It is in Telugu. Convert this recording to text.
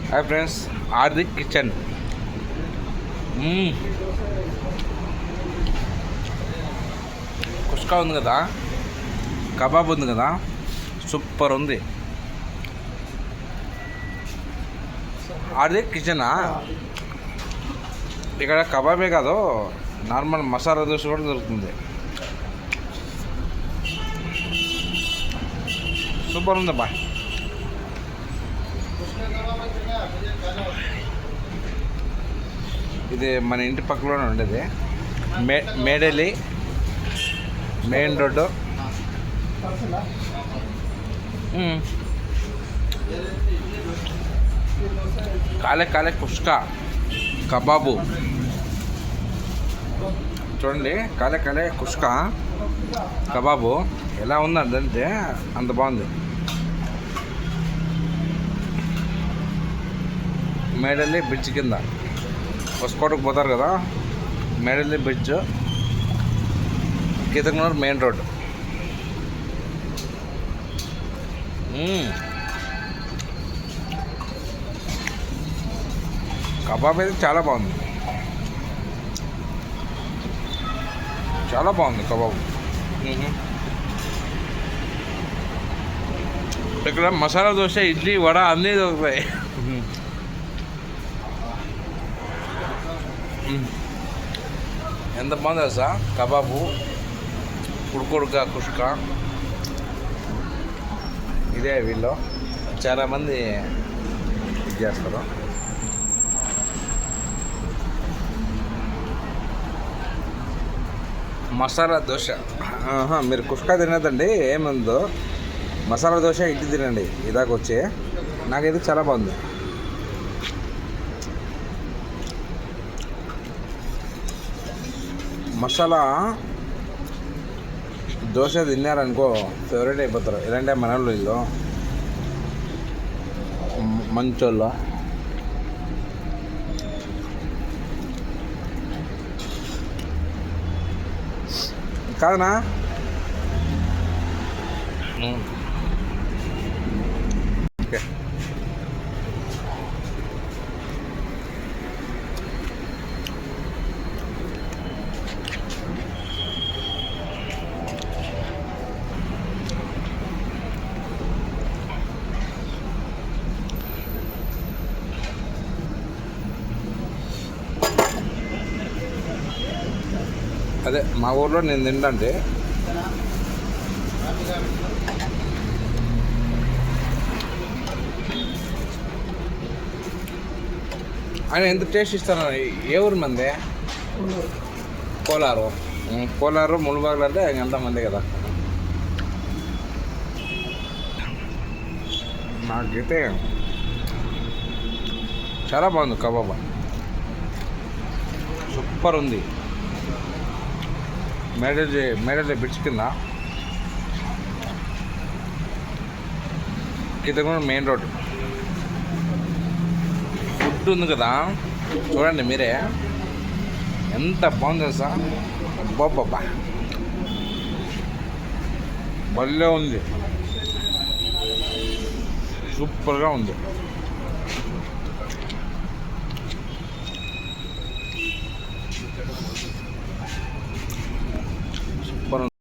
Hi friends, Hardik kitchen. Kuska ఉంది కదా, కబాబ్ ఉంది కదా, సూపర్ ఉంది. హార్దిక్ కిచెనా? ఇక్కడ కబాబే కాదు, నార్మల్ మసాలా దోశ కూడా దొరుకుతుంది. సూపర్ ఉందబ్బా. ఇది మన ఇంటి పక్కలోనే ఉండేది. మేడలి మెయిన్ రోడ్డు. కాలే కాలే కుష్కా కబాబు చూడండి. కాలే కాలే కుష్కా కబాబు ఎలా ఉందంటే అంత బాగుంది. మేడల్లి బ్రిడ్జ్ కింద హొస్కోటకు పోతారు కదా, మేడల్లి బ్రిడ్జ్, కేతకనూరు మెయిన్ రోడ్. కబాబ్ అయితే చాలా బాగుంది, చాలా బాగుంది కబాబు. ఇక్కడ మసాలా దోశ, ఇడ్లీ, వడ అన్నీ దొరుకుతాయి. ఎంత బాగుంది సార్ కబాబు, ఉడుకుడుక కుష్కా. ఇదే వీళ్ళు చాలామంది ఇది చేస్తారు. మసాలా దోశ మీరు కుష్కా తినదండి, ఏముందో మసాలా దోశ ఇడ్లీ తినండి. ఇదాకా వచ్చి నాకైతే చాలా బాగుంది. మసాలా దోశ తిన్నారనుకో ఫేవరెట్ అయిపోతారు. ఇలాంటి మనోళ్ళు వీళ్ళు మంచోళ్ళు. కాదనా? ఓకే. అదే మా ఊర్లో నేను తింటే ఆయన ఎంత టేస్ట్ ఇస్తాను. ఏ ఊరు మంది? కోలారు ముళ్ళబాగులు అంటే ఎంతమంది కదా. నాకైతే చాలా బాగుంది కబాబ్, సూపర్ ఉంది. మేడల్ బ్రిడ్జ్ కింద కేతకనూరు మెయిన్ రోడ్. ఫుడ్ ఉంది కదా, చూడండి మీరే ఎంత బాగుంది సార్. అబ్బాబ్బా భలే ఉంది, సూపర్గా ఉంది.